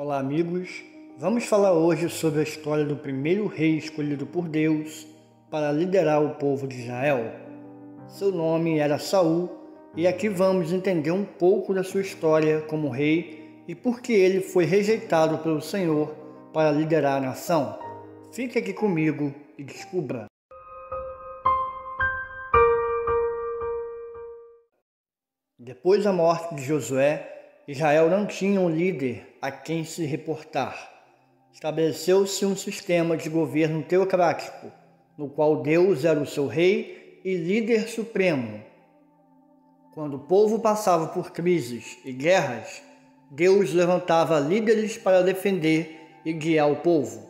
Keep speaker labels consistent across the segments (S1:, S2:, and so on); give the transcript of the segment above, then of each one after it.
S1: Olá, amigos. Vamos falar hoje sobre a história do primeiro rei escolhido por Deus para liderar o povo de Israel. Seu nome era Saul, e aqui vamos entender um pouco da sua história como rei e por que ele foi rejeitado pelo Senhor para liderar a nação. Fique aqui comigo e descubra. Depois da morte de Josué, Israel não tinha um líder a quem se reportar. Estabeleceu-se um sistema de governo teocrático, no qual Deus era o seu rei e líder supremo. Quando o povo passava por crises e guerras, Deus levantava líderes para defender e guiar o povo.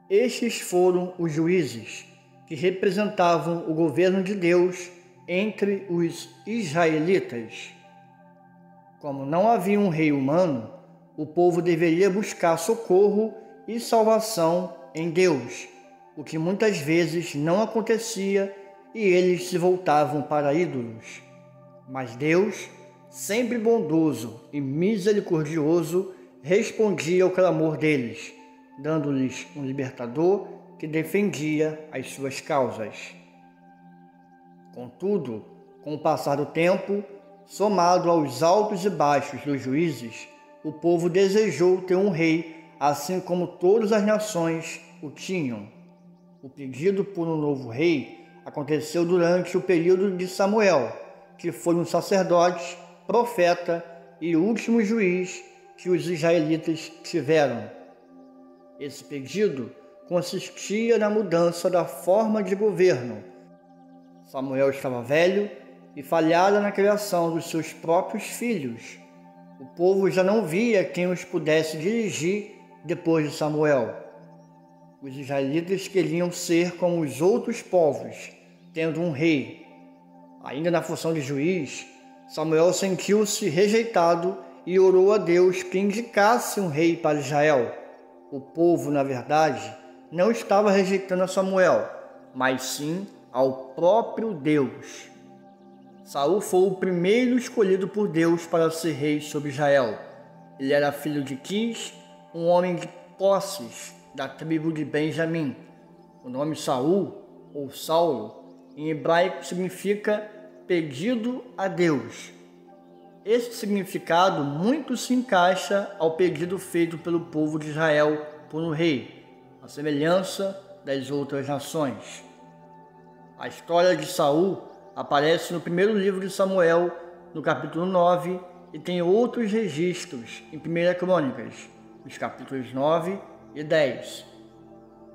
S1: Estes foram os juízes, que representavam o governo de Deus entre os israelitas. Como não havia um rei humano, o povo deveria buscar socorro e salvação em Deus, o que muitas vezes não acontecia e eles se voltavam para ídolos. Mas Deus, sempre bondoso e misericordioso, respondia ao clamor deles, dando-lhes um libertador que defendia as suas causas. Contudo, com o passar do tempo, somado aos altos e baixos dos juízes, o povo desejou ter um rei, assim como todas as nações o tinham. O pedido por um novo rei aconteceu durante o período de Samuel, que foi um sacerdote, profeta e último juiz que os israelitas tiveram. Esse pedido consistia na mudança da forma de governo. Samuel estava velho e falhara na criação dos seus próprios filhos. O povo já não via quem os pudesse dirigir depois de Samuel. Os israelitas queriam ser como os outros povos, tendo um rei. Ainda na função de juiz, Samuel sentiu-se rejeitado e orou a Deus que indicasse um rei para Israel. O povo, na verdade, não estava rejeitando a Samuel, mas sim ao próprio Deus. Saul foi o primeiro escolhido por Deus para ser rei sobre Israel. Ele era filho de Quis, um homem de posses da tribo de Benjamim. O nome Saul, ou Saulo, em hebraico significa pedido a Deus. Esse significado muito se encaixa ao pedido feito pelo povo de Israel por um rei, à semelhança das outras nações. A história de Saul aparece no primeiro livro de Samuel, no capítulo 9, e tem outros registros em 1 Crônicas, nos capítulos 9 e 10.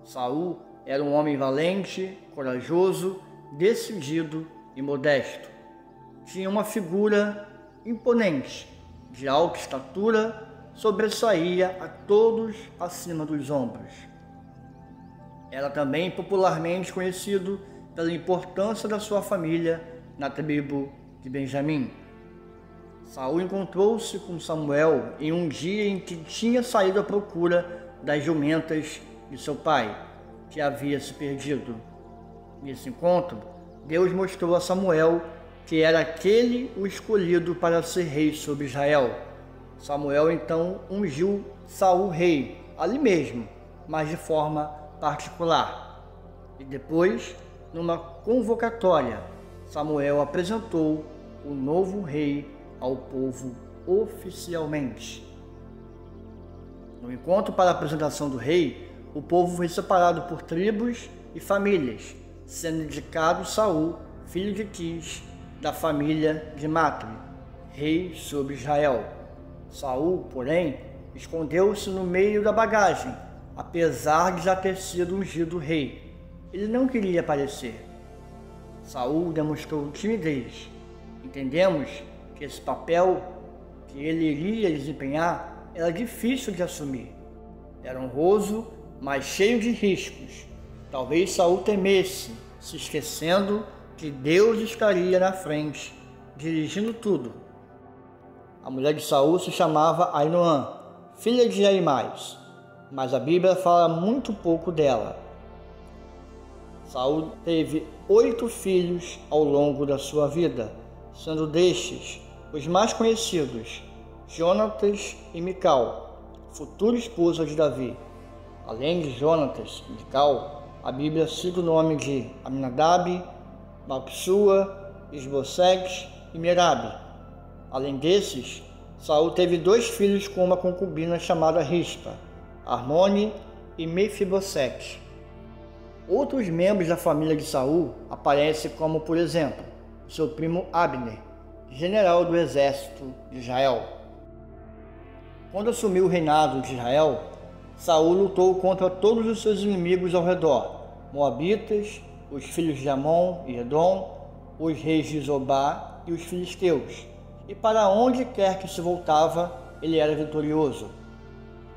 S1: Saul era um homem valente, corajoso, decidido e modesto. Tinha uma figura imponente, de alta estatura, sobressaía a todos acima dos ombros. Era também popularmente conhecido pela importância da sua família na tribo de Benjamim. Saul encontrou-se com Samuel em um dia em que tinha saído à procura das jumentas de seu pai, que havia se perdido. Nesse encontro, Deus mostrou a Samuel que era aquele o escolhido para ser rei sobre Israel. Samuel então ungiu Saul rei, ali mesmo, mas de forma particular. E depois, numa convocatória, Samuel apresentou o novo rei ao povo oficialmente. No encontro para a apresentação do rei, o povo foi separado por tribos e famílias, sendo indicado Saul, filho de Quis, da família de Matri, rei sobre Israel. Saul, porém, escondeu-se no meio da bagagem, apesar de já ter sido ungido rei. Ele não queria aparecer. Saul demonstrou timidez. Entendemos que esse papel que ele iria desempenhar era difícil de assumir. Era honroso, mas cheio de riscos. Talvez Saul temesse, se esquecendo que Deus estaria na frente, dirigindo tudo. A mulher de Saul se chamava Ainoã, filha de Aimás, mas a Bíblia fala muito pouco dela. Saul teve 8 filhos ao longo da sua vida, sendo destes os mais conhecidos, Jonatas e Mical. futura esposa de Davi. Além de Jonatas e de Cal, a Bíblia cita o nome de Aminadab, Malquissua, Isbosete e Merabe. Além desses, Saul teve 2 filhos com uma concubina chamada Rispa, Armone e Mefibosete. Outros membros da família de Saul aparecem como, por exemplo, seu primo Abner, general do exército de Israel. Quando assumiu o reinado de Israel, Saul lutou contra todos os seus inimigos ao redor: Moabitas, os filhos de Amon e Edom, os reis de Zobá e os filisteus. E para onde quer que se voltava, ele era vitorioso.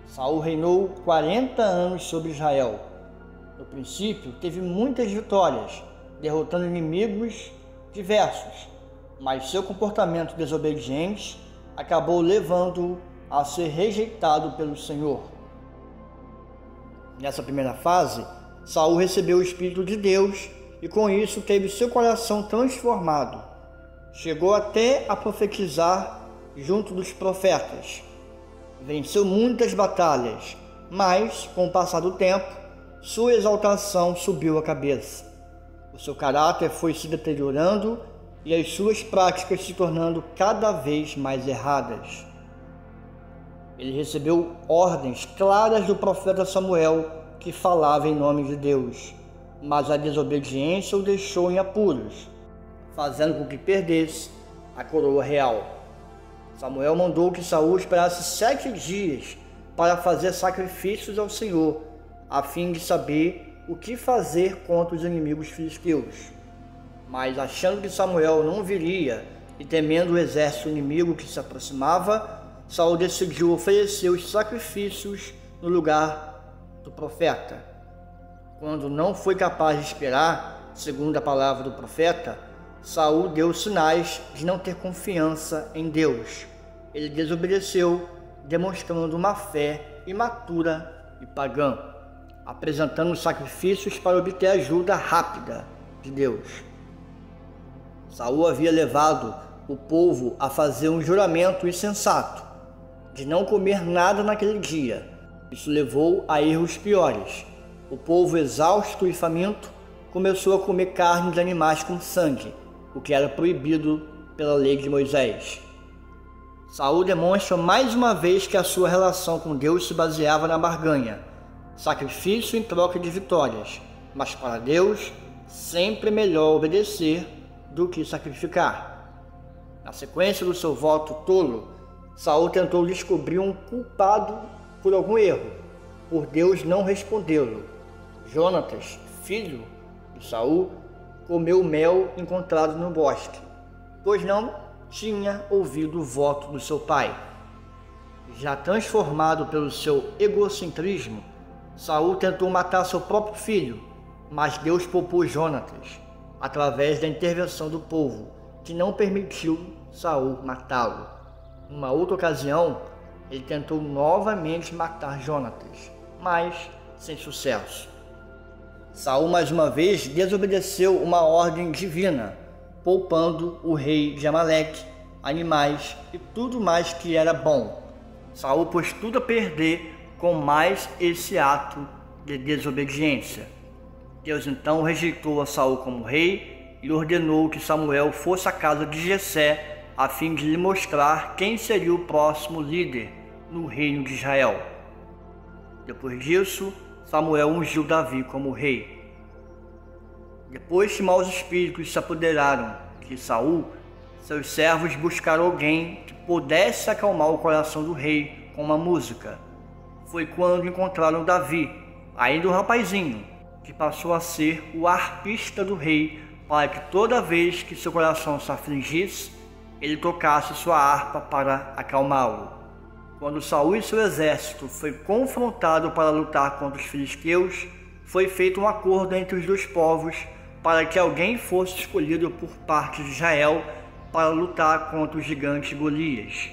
S1: Saul reinou 40 anos sobre Israel. No princípio, teve muitas vitórias, derrotando inimigos diversos, mas seu comportamento desobediente acabou levando-o a ser rejeitado pelo Senhor. Nessa primeira fase, Saul recebeu o Espírito de Deus e com isso teve seu coração transformado. Chegou até a profetizar junto dos profetas. Venceu muitas batalhas, mas, com o passar do tempo, sua exaltação subiu a cabeça. O seu caráter foi se deteriorando e as suas práticas se tornando cada vez mais erradas. Ele recebeu ordens claras do profeta Samuel, que falava em nome de Deus, mas a desobediência o deixou em apuros, fazendo com que perdesse a coroa real. Samuel mandou que Saul esperasse 7 dias para fazer sacrifícios ao Senhor, a fim de saber o que fazer contra os inimigos filisteus. Mas achando que Samuel não viria e temendo o exército inimigo que se aproximava, Saul decidiu oferecer os sacrifícios no lugar do profeta. Quando não foi capaz de esperar, segundo a palavra do profeta, Saul deu sinais de não ter confiança em Deus. Ele desobedeceu, demonstrando uma fé imatura e pagã, apresentando sacrifícios para obter ajuda rápida de Deus. Saul havia levado o povo a fazer um juramento insensato de não comer nada naquele dia. Isso levou a erros piores. O povo, exausto e faminto, começou a comer carne de animais com sangue, o que era proibido pela lei de Moisés. Saul demonstra mais uma vez que a sua relação com Deus se baseava na barganha, sacrifício em troca de vitórias, mas para Deus sempre é melhor obedecer do que sacrificar. Na sequência do seu voto tolo, Saul tentou descobrir um culpado por algum erro, por Deus não respondê-lo. Jonatas, filho de Saul, comeu mel encontrado no bosque, pois não tinha ouvido o voto do seu pai. Já transformado pelo seu egocentrismo, Saul tentou matar seu próprio filho, mas Deus poupou Jonatas, através da intervenção do povo, que não permitiu Saul matá-lo. Numa outra ocasião, ele tentou novamente matar Jonatas, mas sem sucesso. Saul mais uma vez desobedeceu uma ordem divina, poupando o rei de Amaleque, animais e tudo mais que era bom. Saul pôs tudo a perder com mais esse ato de desobediência. Deus então rejeitou a Saul como rei e ordenou que Samuel fosse à casa de Jessé a fim de lhe mostrar quem seria o próximo líder no reino de Israel. Depois disso, Samuel ungiu Davi como rei. Depois que maus espíritos se apoderaram de Saul, seus servos buscaram alguém que pudesse acalmar o coração do rei com uma música. Foi quando encontraram Davi, ainda um rapazinho, que passou a ser o arpista do rei, para que toda vez que seu coração se afligisse, ele tocasse sua harpa para acalmá-lo. Quando Saul e seu exército foi confrontado para lutar contra os filisteus, foi feito um acordo entre os 2 povos para que alguém fosse escolhido por parte de Israel para lutar contra o gigante Golias.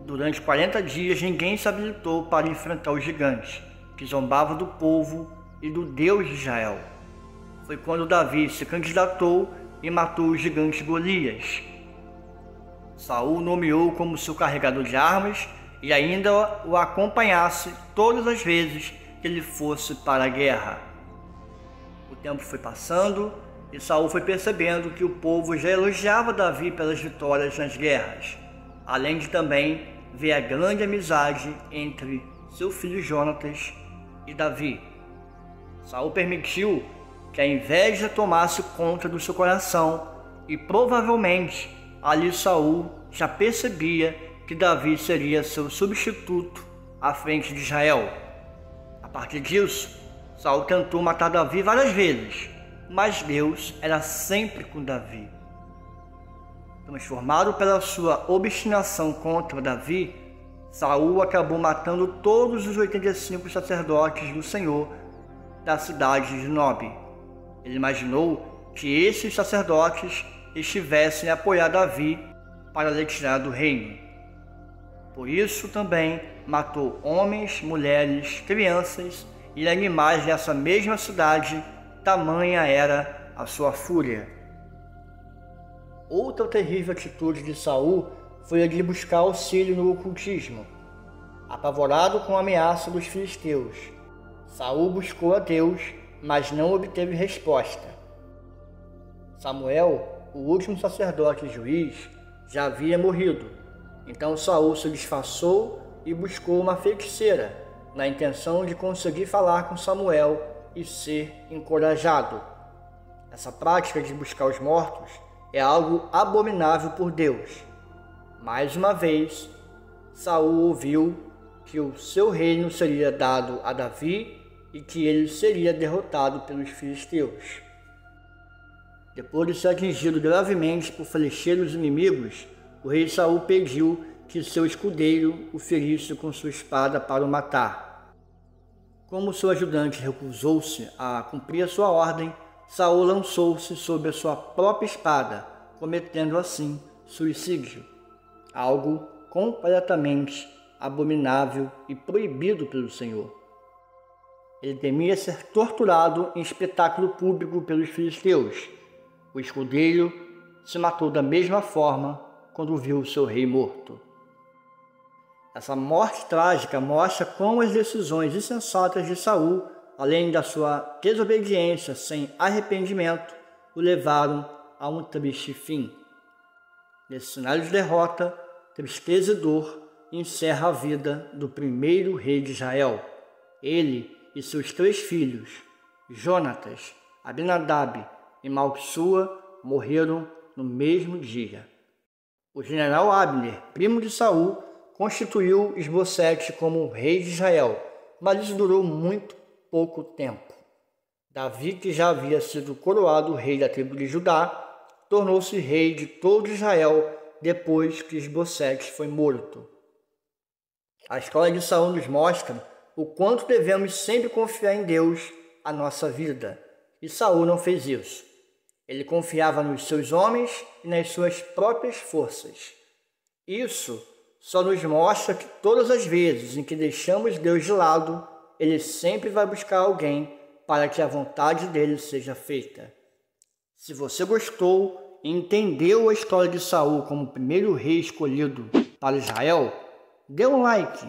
S1: Durante 40 dias ninguém se habilitou para enfrentar o gigante, que zombava do povo e do Deus de Israel. Foi quando Davi se candidatou e matou o gigante Golias. Saul nomeou como seu carregador de armas e ainda o acompanhasse todas as vezes que ele fosse para a guerra. O tempo foi passando e Saul foi percebendo que o povo já elogiava Davi pelas vitórias nas guerras, além de também ver a grande amizade entre seu filho Jonatas e Davi. Saul permitiu que a inveja tomasse conta do seu coração e provavelmente ali Saul já percebia que Davi seria seu substituto à frente de Israel. A partir disso, Saul tentou matar Davi várias vezes, mas Deus era sempre com Davi. Transformado pela sua obstinação contra Davi, Saul acabou matando todos os 85 sacerdotes do Senhor da cidade de Nob. Ele imaginou que esses sacerdotes estivessem a apoiar Davi para lhe tirar do reino. Por isso também matou homens, mulheres, crianças e animais nessa mesma cidade, tamanha era a sua fúria. Outra terrível atitude de Saul foi a de buscar auxílio no ocultismo. Apavorado com a ameaça dos filisteus, Saul buscou a Deus, mas não obteve resposta. Samuel, o último sacerdote e juiz, já havia morrido. Então Saul se disfarçou e buscou uma feiticeira, na intenção de conseguir falar com Samuel e ser encorajado. Essa prática de buscar os mortos é algo abominável por Deus. Mais uma vez, Saul ouviu que o seu reino seria dado a Davi e que ele seria derrotado pelos filisteus. Depois de ser atingido gravemente por flecheiros inimigos, o rei Saul pediu que seu escudeiro o ferisse com sua espada para o matar. Como seu ajudante recusou-se a cumprir a sua ordem, Saul lançou-se sobre a sua própria espada, cometendo assim suicídio, algo completamente abominável e proibido pelo Senhor. Ele temia ser torturado em espetáculo público pelos filisteus. O escudeiro se matou da mesma forma quando viu seu rei morto. Essa morte trágica mostra como as decisões insensatas de Saul, além da sua desobediência sem arrependimento, o levaram a um triste fim. Nesse cenário de derrota, tristeza e dor encerra a vida do primeiro rei de Israel. Ele e seus 3 filhos, Jonatas, Abinadab e Malquissua, morreram no mesmo dia. O general Abner, primo de Saul, constituiu Isbosete como rei de Israel, mas isso durou muito pouco tempo. Davi, que já havia sido coroado rei da tribo de Judá, tornou-se rei de todo Israel depois que Isbosete foi morto. A história de Saul nos mostra o quanto devemos sempre confiar em Deus a nossa vida, e Saul não fez isso. Ele confiava nos seus homens e nas suas próprias forças. Isso só nos mostra que todas as vezes em que deixamos Deus de lado, Ele sempre vai buscar alguém para que a vontade dele seja feita. Se você gostou e entendeu a história de Saul como o primeiro rei escolhido para Israel, dê um like,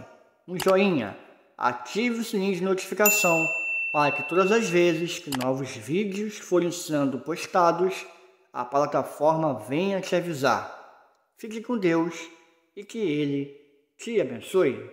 S1: um joinha, ative o sininho de notificação para que todas as vezes que novos vídeos forem sendo postados, a plataforma venha te avisar. Fique com Deus e que Ele te abençoe.